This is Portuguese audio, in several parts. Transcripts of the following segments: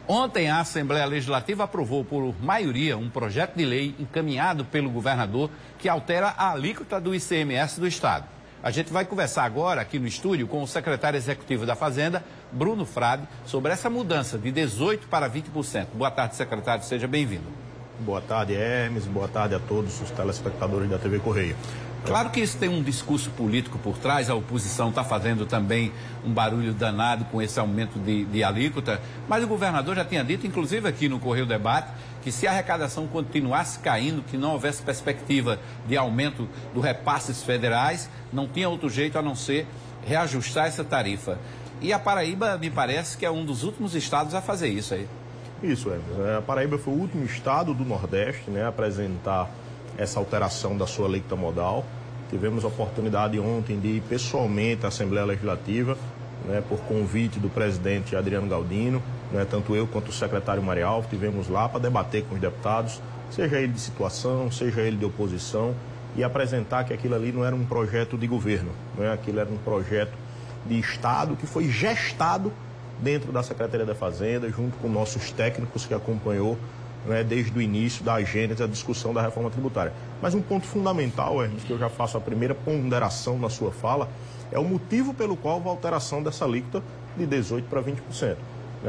Ontem, a Assembleia Legislativa aprovou por maioria um projeto de lei encaminhado pelo governador que altera a alíquota do ICMS do Estado. A gente vai conversar agora aqui no estúdio com o secretário executivo da Fazenda, Bruno Frade, sobre essa mudança de 18% para 20%. Boa tarde, secretário, seja bem-vindo. Boa tarde, Hermes. Boa tarde a todos os telespectadores da TV Correio. Claro que isso tem um discurso político por trás, a oposição está fazendo também um barulho danado com esse aumento de alíquota, mas o governador já tinha dito, inclusive aqui no Correio Debate, que se a arrecadação continuasse caindo, que não houvesse perspectiva de aumento dos repasses federais, não tinha outro jeito a não ser reajustar essa tarifa. E a Paraíba, me parece que é um dos últimos estados a fazer isso aí. Isso, Hermes. A Paraíba foi o último estado do Nordeste, a apresentar essa alteração da sua alíquota modal. Tivemos a oportunidade ontem de ir pessoalmente à Assembleia Legislativa, por convite do presidente Adriano Galdino, tanto eu quanto o secretário Marialvo, tivemos lá para debater com os deputados, seja ele de situação, seja ele de oposição, e apresentar que aquilo ali não era um projeto de governo, aquilo era um projeto de Estado que foi gestado dentro da Secretaria da Fazenda, junto com nossos técnicos que acompanhou desde o início da agenda da discussão da reforma tributária. Mas um ponto fundamental, Hermes, que eu já faço a primeira ponderação na sua fala, é o motivo pelo qual a alteração dessa alíquota de 18% para 20%.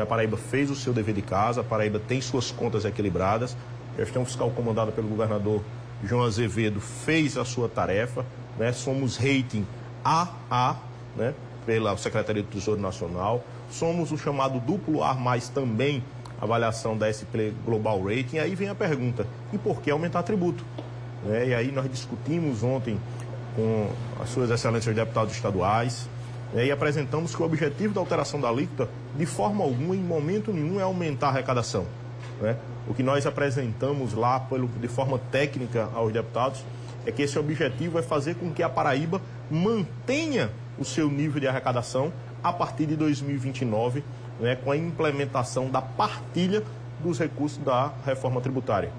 A Paraíba fez o seu dever de casa, a Paraíba tem suas contas equilibradas, a gestão fiscal comandada pelo governador João Azevedo fez a sua tarefa, somos rating AA, pela Secretaria do Tesouro Nacional, somos o chamado duplo A+, também avaliação da SP Global Rating. Aí vem a pergunta, e por que aumentar tributo? E aí nós discutimos ontem com as suas excelências deputados estaduais, e apresentamos que o objetivo da alteração da alíquota, de forma alguma, em momento nenhum, é aumentar a arrecadação. O que nós apresentamos lá, de forma técnica aos deputados, é que esse objetivo é fazer com que a Paraíba mantenha o seu nível de arrecadação a partir de 2029, com a implementação da partilha dos recursos da reforma tributária.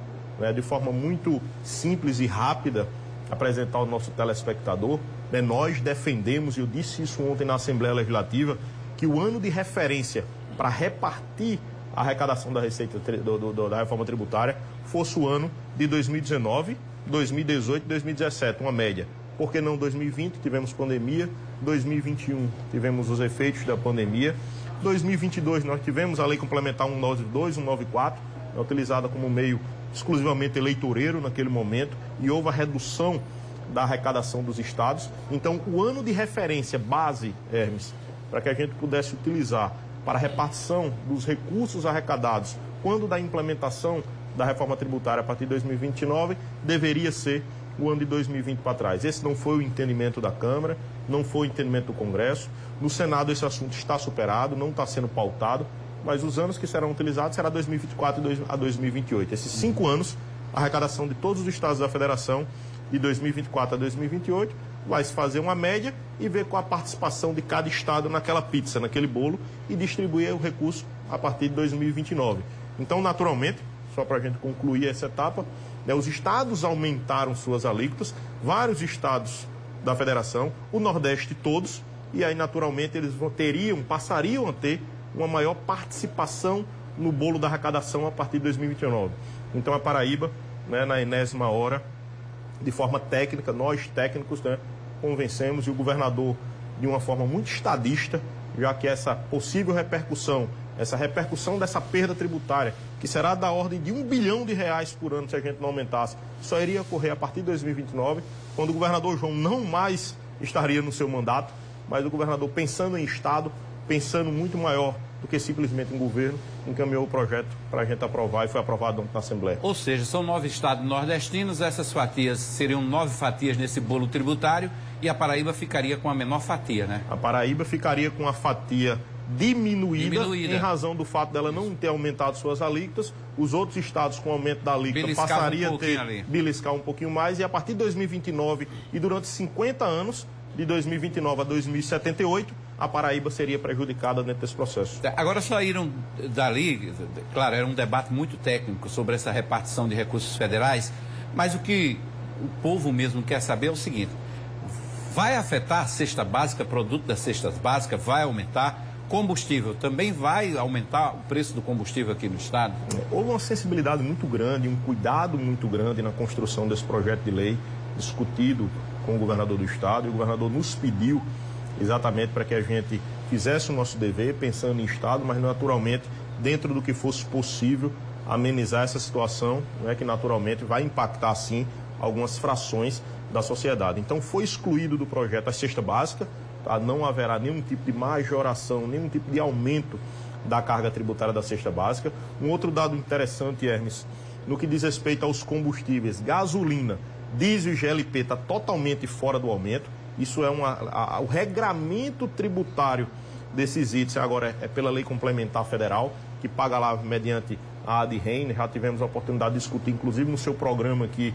De forma muito simples e rápida, apresentar ao nosso telespectador, nós defendemos, e eu disse isso ontem na Assembleia Legislativa, que o ano de referência para repartir a arrecadação da receita da reforma tributária fosse o ano de 2019, 2018 e 2017, uma média. Por que não 2020? Tivemos pandemia. 2021 tivemos os efeitos da pandemia. 2022 nós tivemos a lei complementar 192, 194, utilizada como meio exclusivamente eleitoreiro naquele momento, e houve a redução da arrecadação dos estados. Então, o ano de referência base, Hermes, para que a gente pudesse utilizar para a repartição dos recursos arrecadados quando da implementação da reforma tributária a partir de 2029, deveria ser o ano de 2020 para trás. Esse não foi o entendimento da Câmara, não foi o entendimento do Congresso. No Senado esse assunto está superado, não está sendo pautado, mas os anos que serão utilizados será 2024 a 2028. Esses 5 anos, a arrecadação de todos os estados da Federação, de 2024 a 2028, vai se fazer uma média e ver qual a participação de cada estado naquela pizza, naquele bolo, e distribuir o recurso a partir de 2029. Então, naturalmente, só para a gente concluir essa etapa, os estados aumentaram suas alíquotas, vários estados da Federação, o Nordeste todos, e aí naturalmente eles passariam a ter uma maior participação no bolo da arrecadação a partir de 2029. Então a Paraíba, na enésima hora, de forma técnica, nós técnicos convencemos, e o governador de uma forma muito estadista, já que essa possível repercussão, essa repercussão dessa perda tributária, que será da ordem de R$1 bilhão por ano se a gente não aumentasse, só iria ocorrer a partir de 2029, quando o governador João não mais estaria no seu mandato, mas o governador, pensando em Estado, pensando muito maior do que simplesmente em governo, encaminhou o projeto para a gente aprovar, e foi aprovado ontem na Assembleia. Ou seja, são 9 estados nordestinos, essas fatias seriam 9 fatias nesse bolo tributário, e a Paraíba ficaria com a menor fatia, A Paraíba ficaria com a fatia diminuída em razão do fato dela não ter aumentado suas alíquotas. Os outros estados, com o aumento da alíquota, passariam a beliscar um pouquinho mais, e a partir de 2029 e durante 50 anos, de 2029 a 2078, a Paraíba seria prejudicada dentro desse processo. Agora saíram dali, claro, era um debate muito técnico sobre essa repartição de recursos federais, mas o que o povo mesmo quer saber é o seguinte: vai afetar a cesta básica, produto das cestas básicas, vai aumentar? Combustível, também vai aumentar o preço do combustível aqui no estado? Houve uma sensibilidade muito grande, um cuidado muito grande na construção desse projeto de lei, discutido com o governador do estado, e o governador nos pediu exatamente para que a gente fizesse o nosso dever, pensando em estado, mas naturalmente dentro do que fosse possível amenizar essa situação, né, que naturalmente vai impactar sim algumas frações da sociedade. Então foi excluído do projeto a cesta básica, tá? Não haverá nenhum tipo de majoração, nenhum tipo de aumento da carga tributária da cesta básica. Um outro dado interessante, Hermes, no que diz respeito aos combustíveis, gasolina, diesel e GLP está totalmente fora do aumento. Isso é o regramento tributário desses itens agora é pela lei complementar federal, que paga lá mediante a ADREN. Já tivemos a oportunidade de discutir, inclusive no seu programa aqui,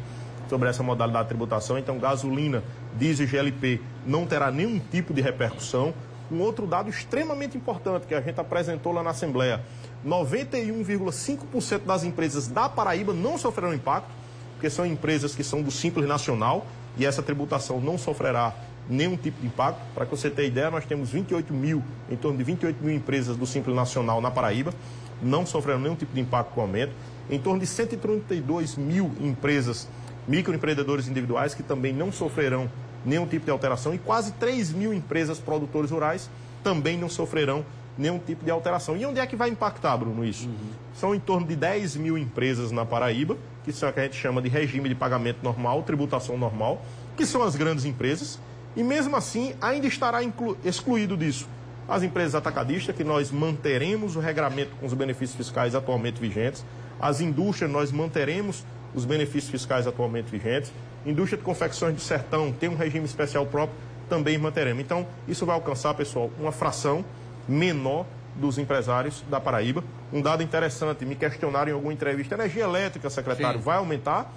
sobre essa modalidade de tributação. Então, gasolina, diesel e GLP não terá nenhum tipo de repercussão. Um outro dado extremamente importante que a gente apresentou lá na Assembleia: 91,5% das empresas da Paraíba não sofrerão impacto, porque são empresas que são do Simples Nacional, e essa tributação não sofrerá nenhum tipo de impacto. Para que você tenha ideia, nós temos em torno de 28 mil empresas do Simples Nacional na Paraíba, não sofrerão nenhum tipo de impacto com o aumento. Em torno de 132 mil empresas, microempreendedores individuais, que também não sofrerão nenhum tipo de alteração, e quase 3 mil empresas produtores rurais também não sofrerão nenhum tipo de alteração. E onde é que vai impactar, Bruno, isso? São em torno de 10 mil empresas na Paraíba, que são o que a gente chama de regime de pagamento normal, tributação normal, que são as grandes empresas, e mesmo assim ainda estará excluído disso as empresas atacadistas, que nós manteremos o regramento com os benefícios fiscais atualmente vigentes, as indústrias, nós manteremos os benefícios fiscais atualmente vigentes, indústria de confecções do sertão tem um regime especial próprio, também manteremos. Então, isso vai alcançar, pessoal, uma fração menor dos empresários da Paraíba. Um dado interessante, me questionaram em alguma entrevista: energia elétrica, secretário, sim, vai aumentar?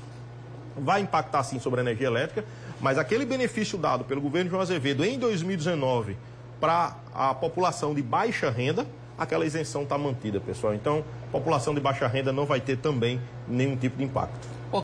Vai impactar sim sobre a energia elétrica, mas aquele benefício dado pelo governo João Azevedo em 2019 para a população de baixa renda, aquela isenção está mantida, pessoal. Então, a população de baixa renda não vai ter também nenhum tipo de impacto.